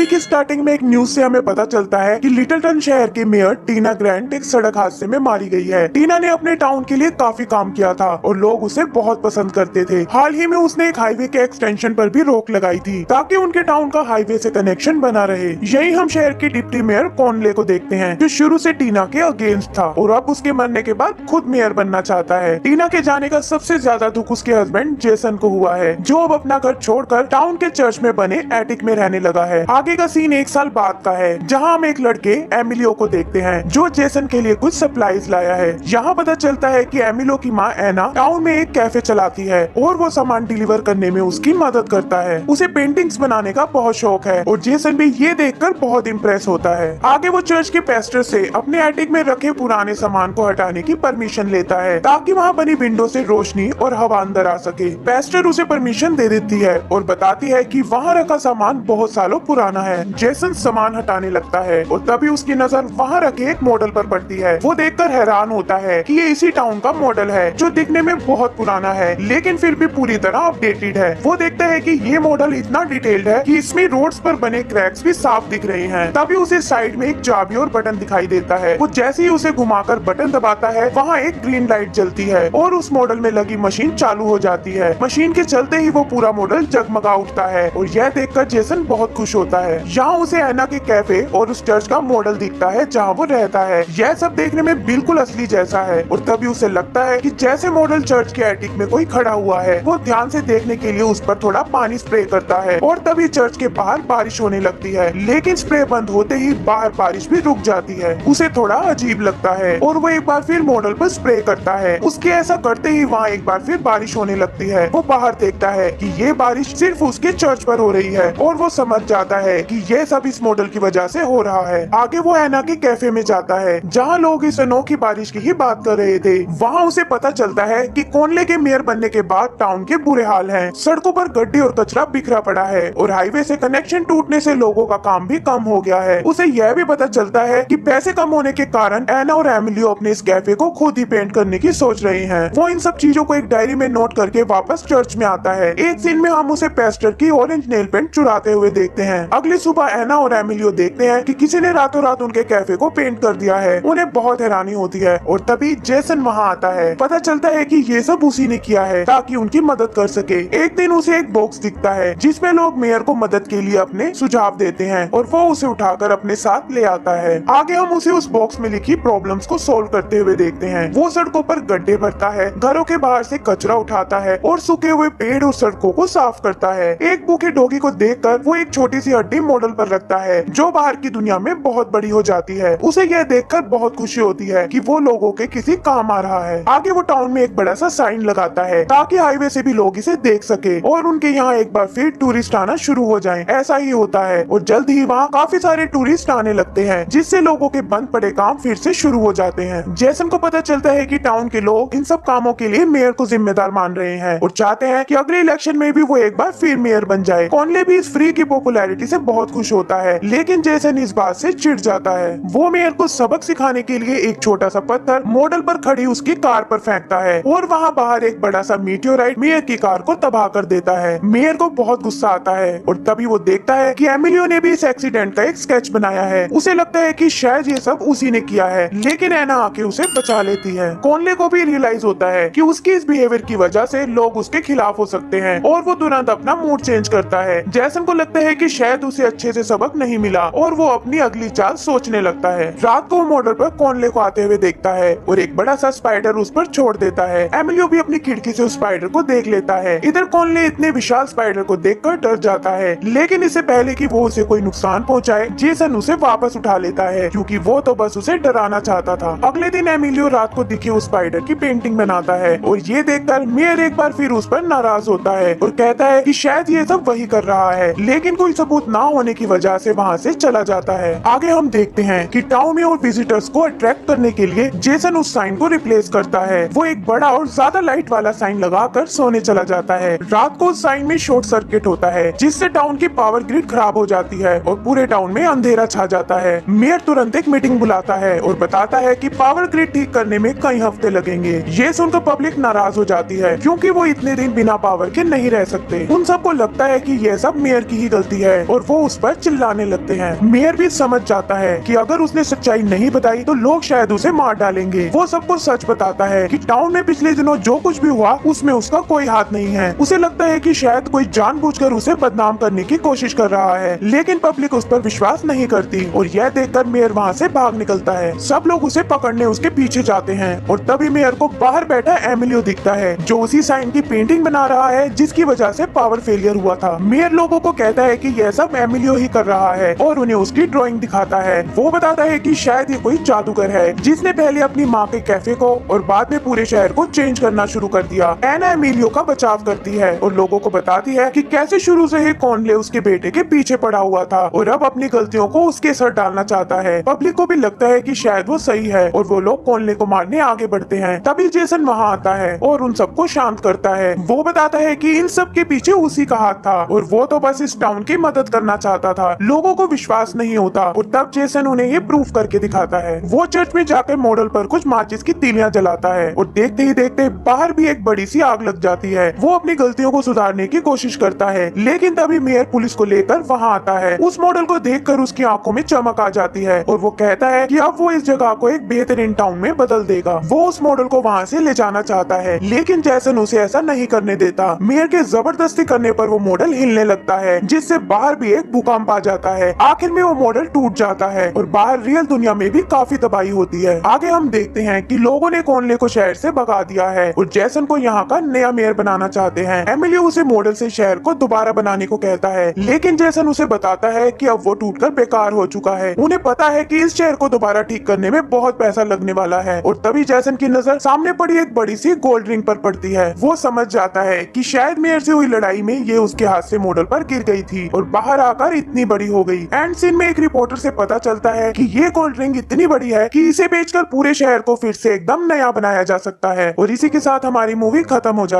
Movie की starting में एक न्यूज से हमें पता चलता है कि लिटिलटन शहर की मेयर टीना ग्रैंट एक सड़क हादसे में मारी गई है। टीना ने अपने टाउन के लिए काफी काम किया था और लोग उसे बहुत पसंद करते थे। हाल ही में उसने एक हाईवे के एक्सटेंशन पर भी रोक लगाई थी ताकि उनके टाउन का हाईवे से कनेक्शन बना रहे। यही हम शहर की डिप्टी मेयर कॉनले को देखते हैं, जो शुरू से टीना के अगेंस्ट था और अब उसके मरने के बाद खुद मेयर बनना चाहता है। टीना के जाने का सबसे ज्यादा दुख उसके हस्बैंड जेसन को हुआ है, जो अब अपना घर छोड़कर टाउन के चर्च में बने एटिक में रहने लगा है। आगे का सीन एक साल बाद का है, जहां हम एक लड़के एमिलियो को देखते हैं जो जेसन के लिए कुछ सप्लाईज लाया है। यहाँ पता चलता है कि एमिलियो की माँ एना टाउन में एक कैफे चलाती है और वो सामान डिलीवर करने में उसकी मदद करता है। उसे पेंटिंग्स बनाने का बहुत शौक है और जेसन भी ये देखकर बहुत इम्प्रेस होता है। आगे वो चर्च के पेस्टर से अपने एटिक में रखे पुराने सामान को हटाने की परमिशन लेता है ताकि वहाँ बनी विंडो से रोशनी और हवा अंदर आ सके। पेस्टर उसे परमिशन दे देती है और बताती है कि वहाँ रखा सामान बहुत सालों पुराना है। जेसन सामान हटाने लगता है और तभी उसकी नजर वहाँ रखे एक मॉडल पर पड़ती है। वो देखकर हैरान होता है कि ये इसी टाउन का मॉडल है जो दिखने में बहुत पुराना है लेकिन फिर भी पूरी तरह अपडेटेड है। वो देखता है कि ये मॉडल इतना डिटेल्ड है कि इसमें रोड्स पर बने क्रैक्स भी साफ दिख रहे हैं। तभी उसे साइड में एक चाबी और बटन दिखाई देता है। वो जैसे ही उसे घुमाकर बटन दबाता है, वहाँ एक ग्रीन लाइट जलती है और उस मॉडल में लगी मशीन चालू हो जाती है। मशीन के चलते ही वो पूरा मॉडल जगमगा उठता है और यह देखकर जेसन बहुत खुश होता है। यहाँ उसे एना के कैफे और उस चर्च का मॉडल दिखता है जहाँ वो रहता है। यह सब देखने में बिल्कुल असली जैसा है और तभी उसे लगता है कि जैसे मॉडल चर्च के एटिक में कोई खड़ा हुआ है। वो ध्यान से देखने के लिए उस पर थोड़ा पानी स्प्रे करता है और तभी चर्च के बाहर बारिश होने लगती है, लेकिन स्प्रे बंद होते ही बाहर बारिश भी रुक जाती है। उसे थोड़ा अजीब लगता है और वो एक बार फिर मॉडल पर स्प्रे करता है। उसके ऐसा करते ही वहाँ एक बार फिर बारिश होने लगती है। वो बाहर देखता है कि ये बारिश सिर्फ उसके चर्च पर हो रही है और वो समझ जाता है कि ये सब इस मॉडल की वजह से हो रहा है। आगे वो एना के कैफे में जाता है जहाँ लोग इस अनोखी बारिश की ही बात कर रहे थे। वहाँ उसे पता चलता है कि कॉनले के मेयर बनने के बाद टाउन के बुरे हाल हैं। सड़कों पर गड्ढे और कचरा बिखरा पड़ा है और हाईवे से कनेक्शन टूटने से लोगों का काम भी कम हो गया है। उसे यह भी पता चलता है कि पैसे कम होने के कारण एना और एमिलियो अपने इस कैफे को खुद ही पेंट करने की सोच रहे हैं। वो इन सब चीजों को एक डायरी में नोट करके वापस चर्च में आता है। एक सीन में हम उसे पेस्टर की ऑरेंज नेल पेंट चुराते हुए देखते हैं। अगली सुबह एना और एमिलियो देखते हैं कि किसी ने रातों रात उनके कैफे को पेंट कर दिया है। उन्हें बहुत हैरानी होती है और तभी जेसन वहाँ आता है। पता चलता है कि ये सब उसी ने किया है ताकि उनकी मदद कर सके। एक दिन उसे एक बॉक्स दिखता है जिसमें लोग मेयर को मदद के लिए अपने सुझाव देते हैं और वो उसे उठाकर अपने साथ ले आता है। आगे हम उसे उस बॉक्स में लिखी प्रॉब्लम्स को सोल्व करते हुए देखते हैं। वो सड़कों पर गड्ढे भरता है, घरों के बाहर से कचरा उठाता है और सूखे हुए पेड़ और सड़कों को साफ करता है। एक भूखे डॉगी को देखकर वो एक छोटी सी हड्डी मॉडल पर रखता है जो बाहर की दुनिया में बहुत बड़ी हो जाती है। उसे यह देखकर बहुत खुशी होती है कि वो लोगों के किसी काम आ रहा है। आगे वो टाउन में एक बड़ा सा साइन लगाता है ताकि हाईवे से भी लोग इसे देख सके और उनके यहाँ एक बार फिर टूरिस्ट आना शुरू हो जाएं। ऐसा ही होता है और जल्द ही वहाँ काफी सारे टूरिस्ट आने लगते हैं, जिससे लोगों के बंद पड़े काम फिर से शुरू हो जाते हैं। जेसन को पता चलता है कि टाउन के लोग इन सब कामों के लिए मेयर को जिम्मेदार मान रहे हैं और चाहते हैं कि अगले इलेक्शन में भी वो एक बार फिर मेयर बन जाए। कॉनले भी इस फ्री की पॉपुलैरिटी से बहुत खुश होता है, लेकिन जेसन इस बात से चिढ़ जाता है। वो मेयर को सबक सिखाने के लिए एक छोटा सा पत्थर मॉडल पर खड़ी उसकी कार पर फेंकता है और वहाँ बाहर एक बड़ा सा मीटियोराइट मेयर की कार को तबाह कर देता है। मेयर को बहुत गुस्सा आता है और तभी वो देखता है कि एमिलियो ने भी इस एक्सीडेंट का एक स्केच बनाया है। उसे लगता है कि शायद ये सब उसी ने किया है, लेकिन एना आके उसे बचा लेती है। कॉनले को भी रियलाइज होता है कि उसकी इस बिहेवियर की वजह से लोग उसके खिलाफ हो सकते हैं और वो तुरंत अपना मूड चेंज करता है। जैसन को लगता है कि शायद उसे अच्छे से सबक नहीं मिला और वो अपनी अगली चाल सोचने लगता है। रात को वो मॉडल पर कॉनले को आते हुए देखता है और एक बड़ा सा स्पाइडर उस पर छोड़ देता है। एमिलियो भी अपनी खिड़की से उस स्पाइडर को देख लेता है। इधर कॉनले इतने विशाल स्पाइडर को देखकर डर जाता है, लेकिन इससे पहले कि वो उसे कोई नुकसान पहुंचाए, जेसन उसे वापस उठा लेता है क्योंकि वो तो बस उसे डराना चाहता था। अगले दिन एमिलियो रात को दिखे उस स्पाइडर की पेंटिंग बनाता है और ये देखकर मेयर एक बार फिर उस पर नाराज होता है और कहता है कि शायद ये सब वही कर रहा है, लेकिन कोई सबूत ना होने की वजह से वहाँ से चला जाता है। आगे हम देखते हैं कि टाउन में और विजिटर्स को अट्रैक्ट करने के लिए जेसन उस साइन को रिप्लेस करता है। वो एक बड़ा और ज्यादा लाइट वाला साइन लगाकर सोने चला जाता है। रात को उस साइन में शॉर्ट सर्किट होता है जिससे टाउन की पावर ग्रिड खराब हो जाती है और पूरे टाउन में अंधेरा छा जाता है। मेयर तुरंत एक मीटिंग बुलाता है और बताता है कि पावर ग्रिड ठीक करने में कई हफ्ते लगेंगे। ये सुनकर पब्लिक नाराज हो जाती है क्योंकि वो इतने दिन बिना पावर के नहीं रह सकते। उन सबको लगता है कि ये सब मेयर की ही गलती है और वो वो उस पर चिल्लाने लगते हैं। मेयर भी समझ जाता है कि अगर उसने सच्चाई नहीं बताई तो लोग शायद उसे मार डालेंगे। वो सबको सच बताता है कि टाउन में पिछले दिनों जो कुछ भी हुआ उसमें उसका कोई हाथ नहीं है। उसे लगता है कि शायद कोई जानबूझकर उसे बदनाम करने की कोशिश कर रहा है, लेकिन पब्लिक उस पर विश्वास नहीं करती और यह देखकर मेयर वहाँ से भाग निकलता है। सब लोग उसे पकड़ने उसके पीछे जाते हैं और तभी मेयर को बाहर बैठा एमिलियो दिखता है, जो उसी साइन की पेंटिंग बना रहा है जिसकी वजह से पावर फेलियर हुआ था। मेयर लोगों को कहता है कि यह सब एमिलियो ही कर रहा है और उन्हें उसकी ड्राइंग दिखाता है। वो बताता है कि शायद ये कोई जादूगर है जिसने पहले अपनी माँ के कैफे को और बाद में पूरे शहर को चेंज करना शुरू कर दिया। एना एमिलियो का बचाव करती है और लोगों को बताती है कि कैसे शुरू से ही कॉनले उसके बेटे के पीछे पड़ा हुआ था और अब अपनी गलतियों को उसके सर डालना चाहता है। पब्लिक को भी लगता है कि शायद वो सही है और वो लोग कॉनले को मारने आगे बढ़ते हैं। तभी जेसन वहाँ आता है और उन सबको शांत करता है। वो बताता है कि इन सब के पीछे उसी का हाथ था और वो तो बस इस टाउन की मदद करना चाहता था। लोगों को विश्वास नहीं होता और तब जेसन उन्हें ये प्रूफ करके दिखाता है। वो चर्च में जाकर मॉडल पर कुछ माचिस की तीलियां जलाता है और देखते ही देखते बाहर भी एक बड़ी सी आग लग जाती है। वो अपनी गलतियों को सुधारने की कोशिश करता है, लेकिन तभी मेयर पुलिस को लेकर वहाँ आता है। उस मॉडल को देखकर उसकी आंखों में चमक आ जाती है और वो कहता है कि अब वो इस जगह को एक बेहतरीन टाउन में बदल देगा। वो उस मॉडल को वहाँ से ले जाना चाहता है, लेकिन जैसन उसे ऐसा नहीं करने देता। मेयर के जबरदस्ती करने पर वो मॉडल हिलने लगता है, जिससे बाहर भी एक भूकंप आ जाता है। आखिर में वो मॉडल टूट जाता है और बाहर रियल दुनिया में भी काफी तबाही होती है। आगे हम देखते हैं कि लोगों ने कॉनले को शहर से भगा दिया है और जैसन को यहाँ का नया मेयर बनाना चाहते हैं। एमिलियो उसे मॉडल से शहर को दोबारा बनाने को कहता है, लेकिन जैसन उसे बताता है कि अब वो टूटकर बेकार हो चुका है। उन्हें पता है कि इस शहर को दोबारा ठीक करने में बहुत पैसा लगने वाला है और तभी जैसन की नजर सामने पड़ी एक बड़ी सी गोल्ड रिंग पर पड़ती है। वो समझ जाता है कि शायद मेयर से हुई लड़ाई में ये उसके हाथ से मॉडल पर गिर गई थी और बाहर आकर इतनी बड़ी हो गई। एंड सीन में एक रिपोर्टर से पता चलता है कि ये गोल्ड रिंग इतनी बड़ी है कि इसे बेचकर पूरे शहर को फिर से एकदम नया बनाया जा सकता है। और इसी के साथ हमारी मूवी खत्म हो जाती है।